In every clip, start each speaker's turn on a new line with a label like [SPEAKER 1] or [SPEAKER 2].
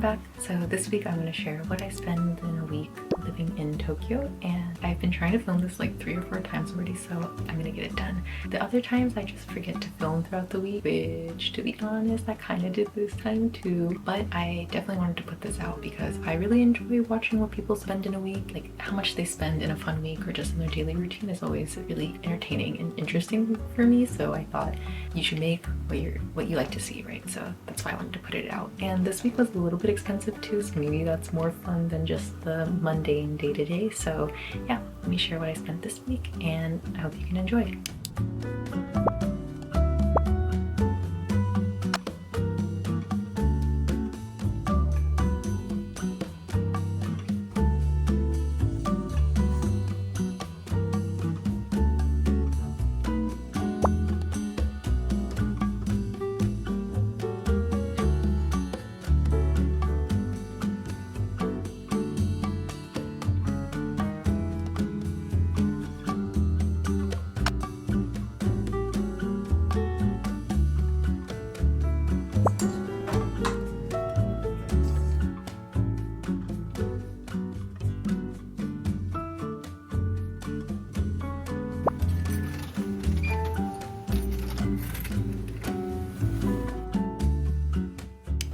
[SPEAKER 1] back. So this week I'm going to share what I spend in a week living in Tokyo, and I've been trying to film this like 3 or 4 times already, so I'm gonna get it done. The other times I just forget to film throughout the week, which to be honest I kind of did this time too, but I definitely wanted to put this out because I really enjoy watching what people spend in a week. Like how much they spend in a fun week or just in their daily routine is always really entertaining and interesting for me, so I thought you should make what you like to see, right? So that's why I wanted to put it out. And this week was a little bit expensive too, so maybe that's more fun than just the mundane day-to-day. So yeah, let me share what I spent this week and I hope you can enjoy it.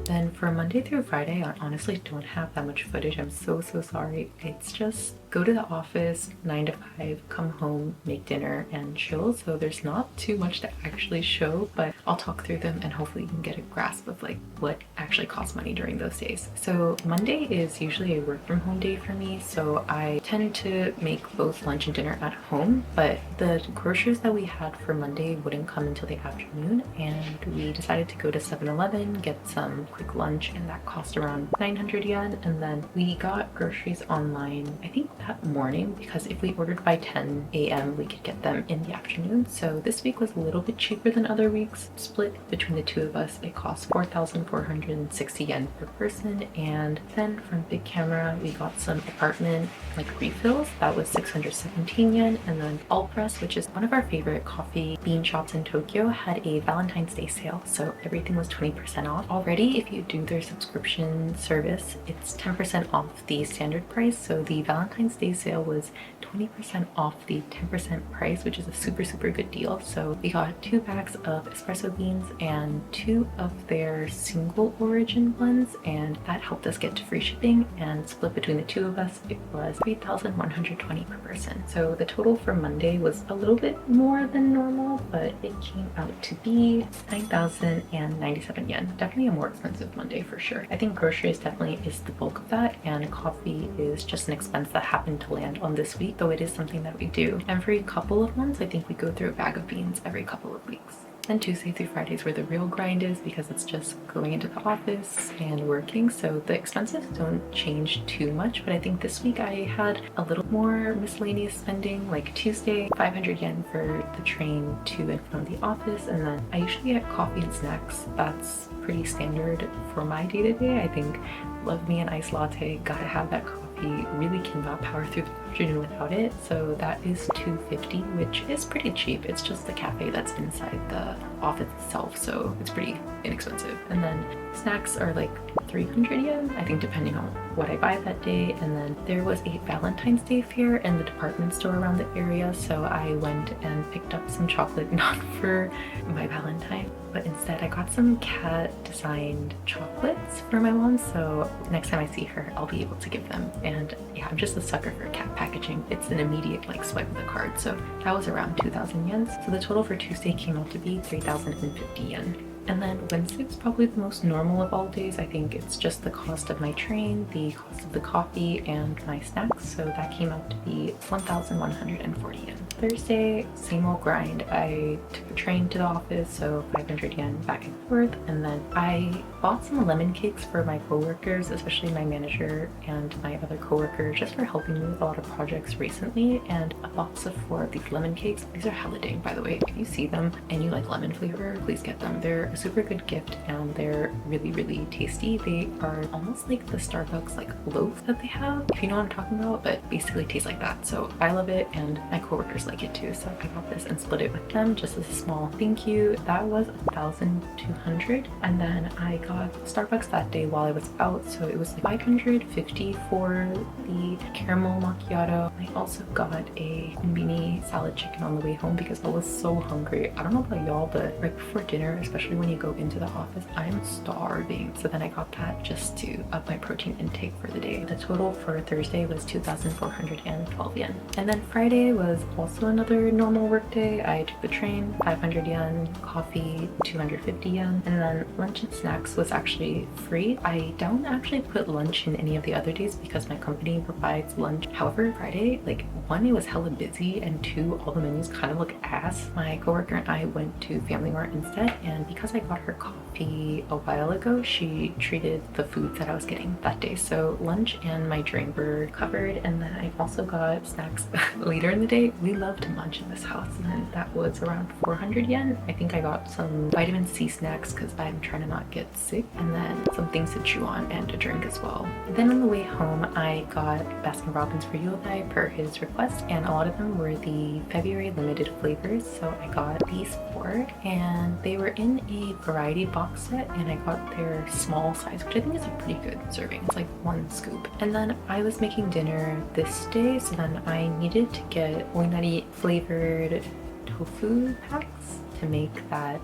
[SPEAKER 1] Then for Monday through Friday, I honestly don't have that much footage. I'm so sorry. It's just go to the office 9 to 5, come home, make dinner, and chill. So there's not too much to actually show, but I'll talk through them and hopefully you can get a grasp of like what actually costs money during those days. So Monday is usually a work from home day for me, so I tend to make both lunch and dinner at home, but the groceries that we had for Monday wouldn't come until the afternoon, and we decided to go to 7-Eleven, get some quick lunch, and that cost around 900 yen. And then we got groceries online, I think that morning, because if we ordered by 10 a.m. we could get them in the afternoon. So this week was a little bit cheaper than other weeks. Split between the two of us, it cost 4,460 yen per person. And then from Big Camera we got some apartment like refills, that was 617 yen. And then All Press, which is one of our favorite coffee bean shops in Tokyo, had a Valentine's Day sale, so everything was 20% off. Already if you do their subscription service, it's 10% off the standard price, so the Valentine's Day sale was 20% off the 10% price, which is a super good deal. So we got 2 bags of espresso beans and 2 of their single origin blends, and that helped us get to free shipping, and split between the two of us it was 3,120 per person. So the total for Monday was a little bit more than normal, but it came out to be 9,097 yen. Definitely a more expensive Monday for sure. I think groceries definitely is the bulk of that, and coffee is just an expense that happened to land on this week, though it is something that we do every couple of months. I think we go through a bag of beans every couple of weeks. And Tuesday through Friday is where the real grind is, because it's just going into the office and working, so the expenses don't change too much. But I think this week I had a little more miscellaneous spending. Like Tuesday, 500 yen for the train to and from the office, and then I usually get coffee and snacks. That's pretty standard for my day-to-day. I think love me an iced latte, gotta have that coffee, really cannot power through the afternoon without it. So that is 250, which is pretty cheap. It's just the cafe that's inside the office itself, so it's pretty inexpensive. And then snacks are like 300 yen, I think, depending on what I buy that day. And then there was a Valentine's Day fair in the department store around the area, so I went and picked up some chocolate, not for my Valentine, but instead I got some cat designed chocolates for my mom, so next time I see her I'll be able to give them. And yeah, I'm just a sucker for cat packaging. It's an immediate like swipe of the card, so that was around 2,000 yen. So the total for Tuesday came out to be 3,050 yen. And then Wednesday is probably the most normal of all days. I think it's just the cost of my train, the cost of the coffee, and my snacks. So that came out to be 1,140 yen. Thursday, same old grind. I took a train to the office, so 500 yen back and forth. And then I bought some lemon cakes for my coworkers, especially my manager and my other coworkers, just for helping me with a lot of projects recently. And a box of 4 of these lemon cakes. These are hella dang, by the way. If you see them and you like lemon flavor, please get them. They're a super good gift and they're really tasty. They are almost like the Starbucks like loaf that they have, if you know what I'm talking about, but basically tastes like that. So I love it and my coworkers like it too, so I got this and split it with them just as a small thank you. That was 1,200. And then I got Starbucks that day while I was out, so it was like $550 for the caramel macchiato. I also got a konbini salad chicken on the way home because I was so hungry. I don't know about y'all, but right before dinner, especially when you go into the office, I'm starving. So then I got that just to up my protein intake for the day. The total for Thursday was 2,412 yen. And then Friday was also another normal work day. I took the train, 500 yen, coffee, 250 yen, and then lunch and snacks was actually free. I don't actually put lunch in any of the other days because my company provides lunch. However, Friday, like, one, it was hella busy, and two, all the menus kind of look ass. My coworker and I went to Family Mart instead, and because I got her coffee a while ago, she treated the foods that I was getting that day. So lunch and my drink were covered, and then I also got snacks later in the day. We love to munch in this house, and that was around 400 yen. I think I got some vitamin C snacks because I'm trying to not get sick, and then some things to chew on and a drink as well. Then on the way home, I got Baskin Robbins for Yodai per his request, and a lot of them were the February limited flavors. So I got these four, and they were in a variety box set, and I got their small size, which I think is a pretty good serving. It's like one scoop. And then I was making dinner this day, so then I needed to get oinari flavored tofu packs to make that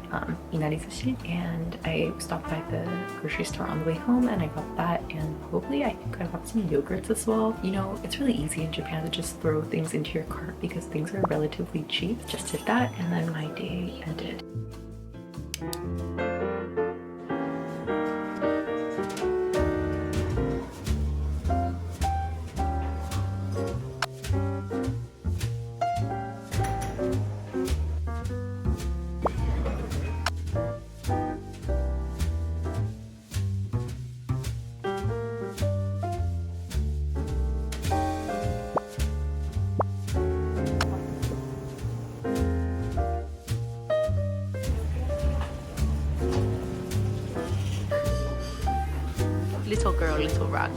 [SPEAKER 1] inari sushi, and I stopped by the grocery store on the way home and I got that, and probably I think I got some yogurts as well. You know, it's really easy in Japan to just throw things into your cart because things are relatively cheap. Just did that, and then my day ended. Little girl, little rock.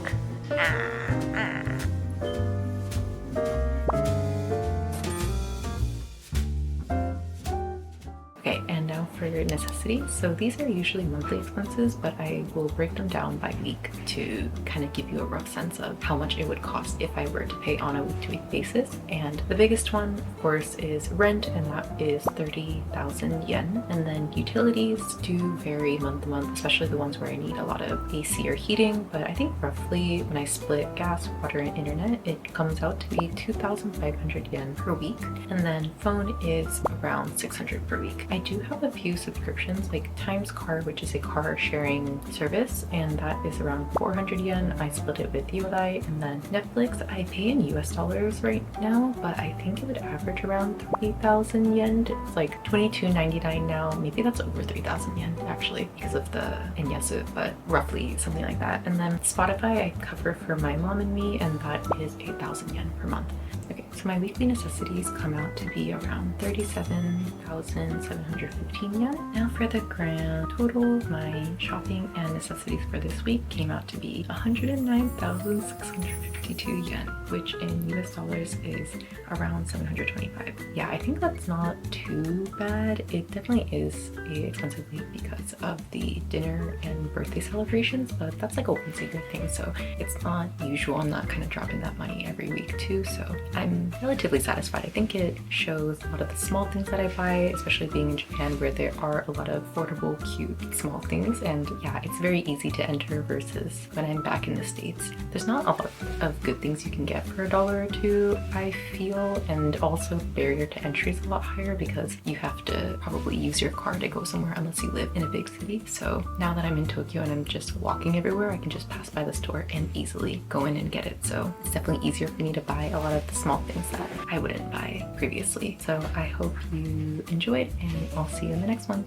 [SPEAKER 1] Okay, and now for your necessities. So these are usually monthly expenses, but I will break them down by week to kind of give you a rough sense of how much it would cost if I were to pay on a week-to-week basis. And the biggest one, of course, is rent, and that is 30,000 yen. And then utilities do vary month to month, especially the ones where I need a lot of AC or heating. But I think roughly when I split gas, water, and internet, it comes out to be 2,500 yen per week. And then phone is around 600 per week. I do have a few subscriptions like Times Car, which is a car sharing service, and that is around 400 yen. I split it with Yodai. And then Netflix, I pay in US dollars right now, but I think it would average around 3,000 yen. It's like 22.99 now. Maybe that's over 3,000 yen actually because of the inyasu, but roughly something like that. And then Spotify I cover for my mom and me, and that is 8,000 yen per month. Okay, so my weekly necessities come out to be around 37,715 yen. Now for the grand total, my shopping and necessities for this week came out to be 109,652 yen, which in US dollars is around 725. Yeah, I think that's not too bad. It definitely is an expensive week because of the dinner and birthday celebrations, but that's like a once a year thing, so it's not usual. I'm not kind of dropping that money every week too, so I'm relatively satisfied. I think it shows a lot of the small things that I buy, especially being in Japan where there are a lot of affordable, cute, small things. And yeah, it's very easy to enter versus when I'm back in the States. There's not a lot of good things you can get for $1 or $2, I feel. And also barrier to entry is a lot higher because you have to probably use your car to go somewhere unless you live in a big city. So now that I'm in Tokyo and I'm just walking everywhere, I can just pass by the store and easily go in and get it. So it's definitely easier for me to buy a lot of the small things that I wouldn't buy previously. So I hope you enjoyed, and I'll see you in the next one.